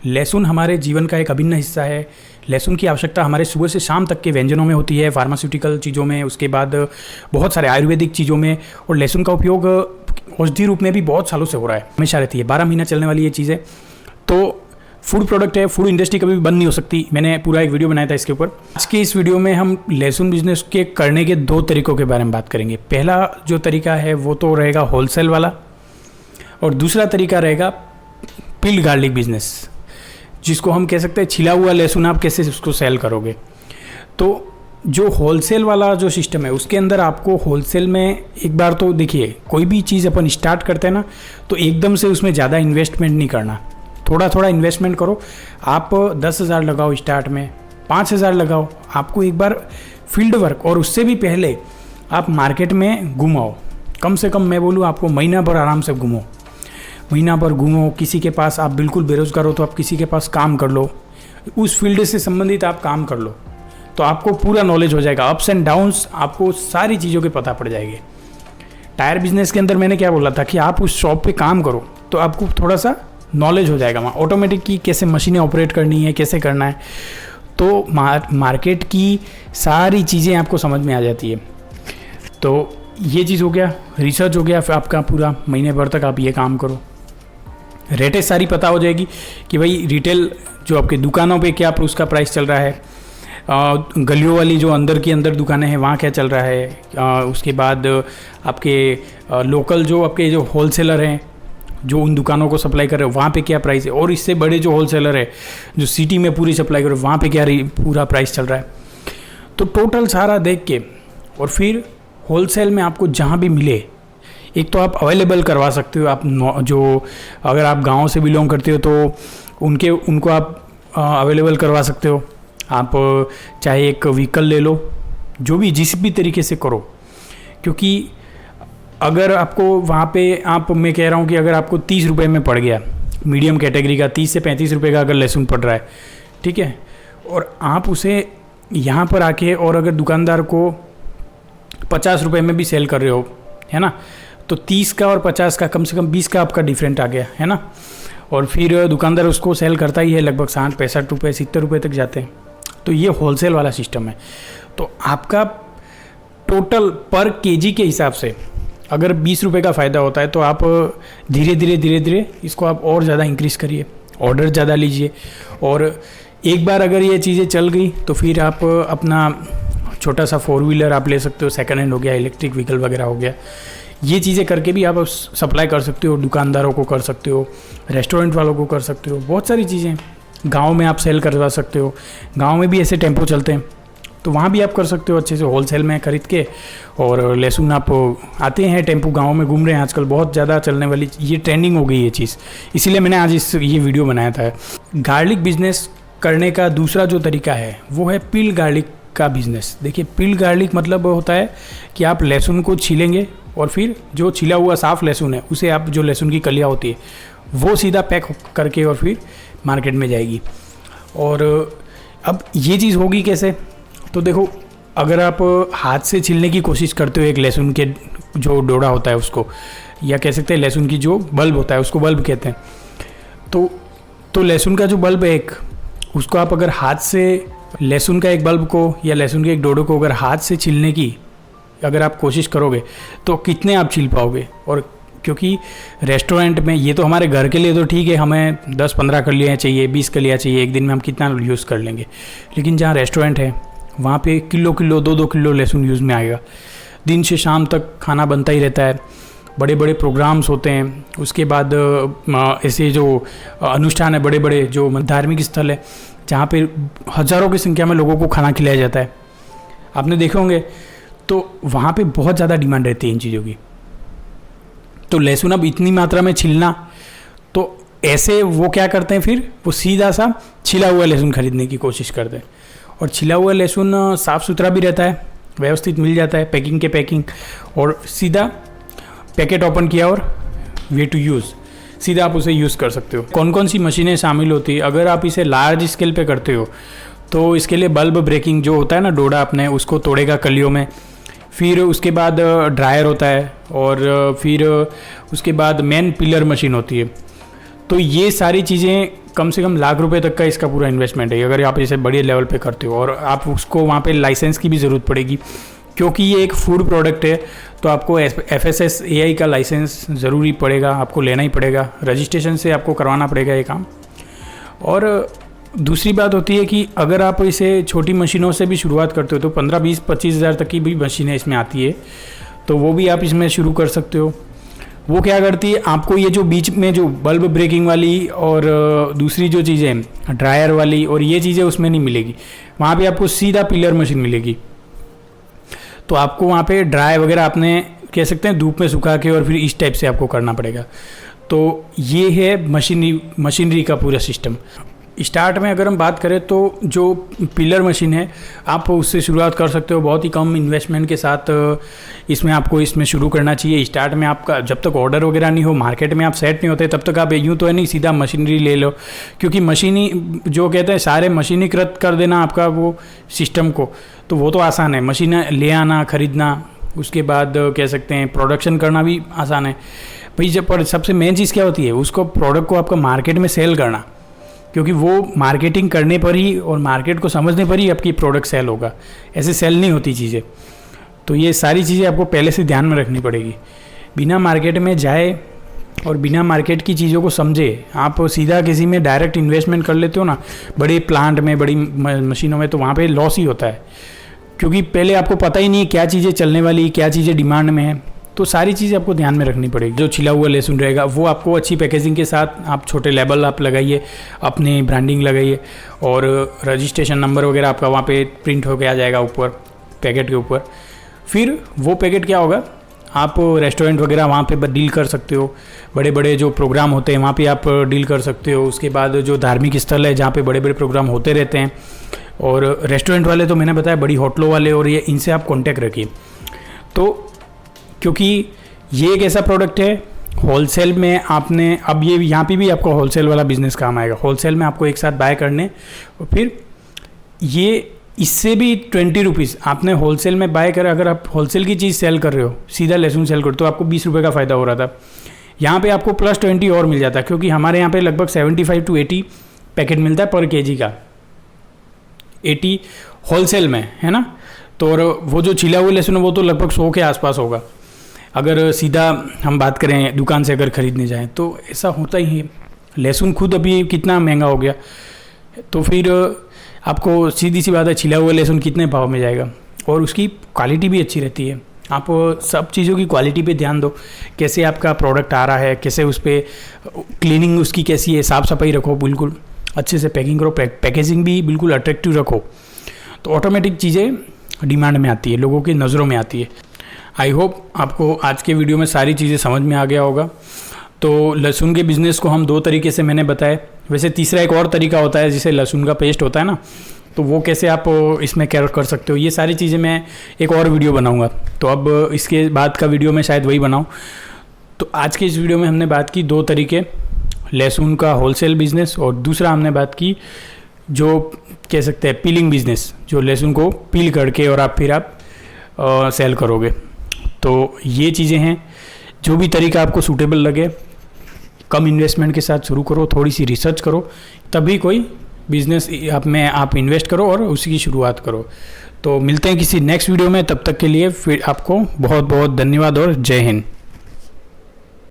लहसुन हमारे जीवन का एक अभिन्न हिस्सा है। लहसुन की आवश्यकता हमारे सुबह से शाम तक के व्यंजनों में होती है, फार्मास्यूटिकल चीज़ों में, उसके बाद बहुत सारे आयुर्वेदिक चीज़ों में। और लहसुन का उपयोग औषधि रूप में भी बहुत सालों से हो रहा है, हमेशा रहती है, 12 महीना चलने वाली ये चीज़ है। तो फूड प्रोडक्ट है, फूड इंडस्ट्री कभी भी बंद नहीं हो सकती। मैंने पूरा एक वीडियो बनाया था इसके ऊपर। आज के इस वीडियो में हम लहसुन बिजनेस के करने के 2 तरीकों के बारे में बात करेंगे। पहला जो तरीका है वो तो रहेगा होलसेल वाला, और दूसरा तरीका रहेगा पिल्ड गार्लिक बिजनेस, जिसको हम कह सकते हैं छिला हुआ लहसुन आप कैसे उसको सेल करोगे। तो जो होलसेल वाला जो सिस्टम है उसके अंदर आपको होलसेल में एक बार तो देखिए, कोई भी चीज़ अपन स्टार्ट करते हैं ना, तो एकदम से उसमें ज़्यादा इन्वेस्टमेंट नहीं करना, थोड़ा थोड़ा इन्वेस्टमेंट करो। आप 10,000 लगाओ स्टार्ट में, 5,000 लगाओ। आपको एक बार फील्ड वर्क, और उससे भी पहले आप मार्केट में घुमाओ, कम से कम मैं बोलूँ आपको महीना भर आराम से घूमो, महीना भर घूमो। किसी के पास आप बिल्कुल बेरोजगार हो तो आप किसी के पास काम कर लो, उस फील्ड से संबंधित आप काम कर लो, तो आपको पूरा नॉलेज हो जाएगा। अप्स एंड डाउन्स आपको सारी चीज़ों के पता पड़ जाएंगे। टायर बिजनेस के अंदर मैंने क्या बोला था कि आप उस शॉप पे काम करो तो आपको थोड़ा सा नॉलेज हो जाएगा वहाँ ऑटोमेटिक की कैसे मशीनें ऑपरेट करनी है, कैसे करना है। तो मार्केट की सारी चीज़ें आपको समझ में आ जाती है। तो ये चीज़ हो गया, रिसर्च हो गया, फिर आपका पूरा महीने भर तक आप ये काम करो। रेटें सारी पता हो जाएगी कि भाई रिटेल जो आपके दुकानों पे क्या उसका प्राइस चल रहा है, गलियों वाली जो अंदर की अंदर दुकानें हैं वहाँ क्या चल रहा है, उसके बाद आपके लोकल जो आपके जो होलसेलर हैं जो उन दुकानों को सप्लाई कर रहे हो वहाँ पे क्या प्राइस है, और इससे बड़े जो होलसेलर है जो सिटी में पूरी सप्लाई कर रहे हो वहाँ पे क्या पूरा प्राइस चल रहा है। तो टोटल सारा देख के, और फिर होलसेल में आपको जहाँ भी मिले, एक तो आप अवेलेबल करवा सकते हो। आप जो अगर आप गांव से बिलोंग करते हो तो उनको आप अवेलेबल करवा सकते हो। आप चाहे एक व्हीकल ले लो, जो भी जिस भी तरीके से करो, क्योंकि अगर आपको वहाँ पे मैं कह रहा हूँ कि अगर आपको 30 रुपये में पड़ गया, मीडियम कैटेगरी का 30 से 35 रुपये का अगर लहसुन पड़ रहा है, ठीक है, और आप उसे यहाँ पर आके और अगर दुकानदार को 50 रुपये में भी सेल कर रहे हो, है ना, तो 30 का और 50 का कम से कम 20 का आपका डिफरेंट आ गया, है ना। और फिर दुकानदार उसको सेल करता ही है लगभग 60-65 रुपये 70 रुपये तक जाते हैं। तो ये होलसेल वाला सिस्टम है। तो आपका टोटल पर केजी के हिसाब से अगर 20 रुपये का फ़ायदा होता है तो आप धीरे धीरे इसको आप और ज़्यादा इंक्रीज़ करिए, ऑर्डर ज़्यादा लीजिए। और एक बार अगर ये चीज़ें चल गई तो फिर आप अपना छोटा सा 4 व्हीलर आप ले सकते हो, सेकंड हैंड हो गया, इलेक्ट्रिक व्हीकल वगैरह हो गया। ये चीज़ें करके भी आप सप्लाई कर सकते हो, दुकानदारों को कर सकते हो, रेस्टोरेंट वालों को कर सकते हो, बहुत सारी चीज़ें। गांव में आप सेल करवा सकते हो, गांव में भी ऐसे टेम्पो चलते हैं तो वहाँ भी आप कर सकते हो अच्छे से होलसेल में खरीद के। और लहसुन आप आते हैं टेम्पो गाँव में घूम रहे हैं आजकल, बहुत ज़्यादा चलने वाली ये ट्रेंडिंग हो गई ये चीज़, इसीलिए मैंने आज ये वीडियो बनाया था। गार्लिक बिजनेस करने का दूसरा जो तरीका है वो है पिल्ड गार्लिक का बिज़नेस। देखिए, पिल्ड गार्लिक मतलब होता है कि आप लहसुन को छीलेंगे और फिर जो छिला हुआ साफ़ लहसुन है उसे आप, जो लहसुन की कलियाँ होती है वो सीधा पैक करके और फिर मार्केट में जाएगी। और अब ये चीज़ होगी कैसे, तो देखो, अगर आप हाथ से छीलने की कोशिश करते हो एक लहसुन के जो डोड़ा होता है उसको, या कह सकते हैं लहसुन की जो बल्ब होता है उसको बल्ब कहते हैं, तो लहसुन का जो बल्ब है एक, उसको आप अगर हाथ से लहसुन का एक बल्ब को या लहसुन के एक डोडे को अगर हाथ से छीलने की अगर आप कोशिश करोगे तो कितने आप छील पाओगे। और क्योंकि रेस्टोरेंट में, ये तो हमारे घर के लिए तो ठीक है, हमें 10-15 कलियाँ चाहिए, 20 कलियाँ चाहिए, एक दिन में हम कितना यूज़ कर लेंगे। लेकिन जहाँ रेस्टोरेंट है वहाँ पे किलो 2-2 किलो लहसुन यूज़ में आएगा। दिन से शाम तक खाना बनता ही रहता है, बड़े बड़े प्रोग्राम्स होते हैं, उसके बाद ऐसे जो अनुष्ठान है, बड़े बड़े जो धार्मिक स्थल है जहाँ पे हज़ारों की संख्या में लोगों को खाना खिलाया जाता है, आपने देखे होंगे, तो वहाँ पे बहुत ज़्यादा डिमांड रहती है इन चीज़ों की। तो लहसुन अब इतनी मात्रा में छिलना, तो ऐसे वो क्या करते हैं, फिर वो सीधा सा छिला हुआ लहसुन खरीदने की कोशिश करते हैं। और छिला हुआ लहसुन साफ़ सुथरा भी रहता है, व्यवस्थित मिल जाता है, पैकिंग के पैकिंग, और सीधा पैकेट ओपन किया और वे टू यूज़, सीधा आप उसे यूज़ कर सकते हो। कौन कौन सी मशीनें शामिल होती है, अगर आप इसे लार्ज स्केल पे करते हो तो इसके लिए बल्ब ब्रेकिंग जो होता है ना, डोडा अपने उसको तोड़ेगा कलियों में, फिर उसके बाद ड्रायर होता है, और फिर उसके बाद मेन पिलर मशीन होती है। तो ये सारी चीज़ें कम से कम लाख रुपए तक का इसका पूरा इन्वेस्टमेंट है अगर आप इसे बड़े लेवल पे करते हो। और आप उसको वहाँ पे लाइसेंस की भी ज़रूरत पड़ेगी, क्योंकि ये एक फूड प्रोडक्ट है, तो आपको FSSAI का लाइसेंस ज़रूरी पड़ेगा, आपको लेना ही पड़ेगा, रजिस्ट्रेशन से आपको करवाना पड़ेगा ये काम। और दूसरी बात होती है कि अगर आप इसे छोटी मशीनों से भी शुरुआत करते हो तो 15, 20, 25 हज़ार तक की भी मशीनें इसमें आती है, तो वो भी आप इसमें शुरू कर सकते हो। वो क्या करती है, आपको ये जो बीच में जो बल्ब ब्रेकिंग वाली और दूसरी जो चीज़ें ड्रायर वाली और ये चीज़ें उसमें नहीं मिलेगी, वहाँ पे आपको सीधा पिलर मशीन मिलेगी। तो आपको वहाँ पे ड्राई वगैरह आपने कह सकते हैं धूप में सुखा के और फिर इस टाइप से आपको करना पड़ेगा। तो ये है मशीनरी का पूरा सिस्टम। स्टार्ट में अगर हम बात करें तो जो पिलर मशीन है आप उससे शुरुआत कर सकते हो बहुत ही कम इन्वेस्टमेंट के साथ। इसमें आपको इसमें शुरू करना चाहिए। स्टार्ट में आपका जब तक ऑर्डर वगैरह नहीं हो, मार्केट में आप सेट नहीं होते, तब तक आप यूँ तो है नहीं सीधा मशीनरी ले लो, क्योंकि मशीनी जो कहते हैं सारे मशीनीकृत कर देना आपका वो सिस्टम को, तो वो तो आसान है। मशीन ले आना, ख़रीदना, उसके बाद कह सकते हैं प्रोडक्शन करना भी आसान है भाई। जब पर सबसे मेन चीज़ क्या होती है, उसको प्रोडक्ट को आपका मार्केट में सेल करना, क्योंकि वो मार्केटिंग करने पर ही और मार्केट को समझने पर ही आपकी प्रोडक्ट सेल होगा, ऐसे सेल नहीं होती चीज़ें। तो ये सारी चीज़ें आपको पहले से ध्यान में रखनी पड़ेगी। बिना मार्केट में जाए और बिना मार्केट की चीज़ों को समझे आप सीधा किसी में डायरेक्ट इन्वेस्टमेंट कर लेते हो ना, बड़े प्लांट में, बड़ी मशीनों में, तो वहाँ पे लॉस ही होता है, क्योंकि पहले आपको पता ही नहीं है क्या चीज़ें चलने वाली, क्या चीज़ें डिमांड में है। तो सारी चीज़ें आपको ध्यान में रखनी पड़ेगी। जो छिला हुआ लहसुन रहेगा वो आपको अच्छी पैकेजिंग के साथ आप छोटे लेबल आप लगाइए, अपनी ब्रांडिंग लगाइए, और रजिस्ट्रेशन नंबर वगैरह आपका वहाँ पे प्रिंट होकर आ जाएगा ऊपर पैकेट के ऊपर। फिर वो पैकेट क्या होगा, आप रेस्टोरेंट वगैरह वहाँ पे डील कर सकते हो, बड़े बड़े जो प्रोग्राम होते हैं वहाँ पे आप डील कर सकते हो। उसके बाद जो धार्मिक स्थल है जहाँ पे बड़े बड़े प्रोग्राम होते रहते हैं, और रेस्टोरेंट वाले तो मैंने बताया, बड़ी होटलों वाले, और ये इनसे आप कॉन्टैक्ट रखिए। तो क्योंकि ये एक ऐसा प्रोडक्ट है होलसेल में आपने, अब ये यहाँ पे भी आपको होलसेल वाला बिजनेस काम आएगा। होलसेल में आपको एक साथ बाय करने, और फिर ये इससे भी 20 रुपीज़ आपने होलसेल में बाय कर, अगर आप होलसेल की चीज़ सेल कर रहे हो, सीधा लहसुन सेल कर, तो आपको 20 रुपये का फ़ायदा हो रहा था। यहाँ पे आपको प्लस 20 और मिल जाता है, क्योंकि हमारे यहाँ पे लगभग 75 to 80 पैकेट मिलता है पर केजी का, 80 होलसेल में, है ना। तो और वो जो छिला हुआ लहसुन है वो तो लगभग 100 के आसपास होगा, अगर सीधा हम बात करें दुकान से अगर ख़रीदने जाएं तो ऐसा होता ही है। लहसुन खुद अभी कितना महंगा हो गया, तो फिर आपको सीधी सी बात है छिला हुआ लहसुन कितने भाव में जाएगा, और उसकी क्वालिटी भी अच्छी रहती है। आप सब चीज़ों की क्वालिटी पे ध्यान दो, कैसे आपका प्रोडक्ट आ रहा है, कैसे उस पर क्लीनिंग उसकी कैसी है, साफ़ सफाई रखो, बिल्कुल अच्छे से पैकिंग करो, पैकेजिंग भी बिल्कुल अट्रैक्टिव रखो, तो ऑटोमेटिक चीज़ें डिमांड में आती है, लोगों की नज़रों में आती है। आई होप आपको आज के वीडियो में सारी चीज़ें समझ में आ गया होगा। तो लहसुन के बिज़नेस को हम 2 तरीके से मैंने बताए। वैसे तीसरा एक और तरीका होता है, जिसे लहसुन का पेस्ट होता है ना, तो वो कैसे आप इसमें केयर कर सकते हो, ये सारी चीज़ें मैं एक और वीडियो बनाऊंगा। तो अब इसके बाद का वीडियो मैं शायद वही बनाऊं। तो आज के इस वीडियो में हमने बात की 2 तरीके, लहसुन का होलसेल बिज़नेस, और दूसरा हमने बात की जो कह सकते हैं पीलिंग बिज़नेस, जो लहसुन को पील करके और फिर आप सेल करोगे। तो ये चीज़ें हैं, जो भी तरीका आपको सूटेबल लगे, कम इन्वेस्टमेंट के साथ शुरू करो, थोड़ी सी रिसर्च करो, तभी कोई बिज़नेस आप इन्वेस्ट करो और उसी की शुरुआत करो। तो मिलते हैं किसी नेक्स्ट वीडियो में, तब तक के लिए फिर आपको बहुत बहुत धन्यवाद और जय हिंद।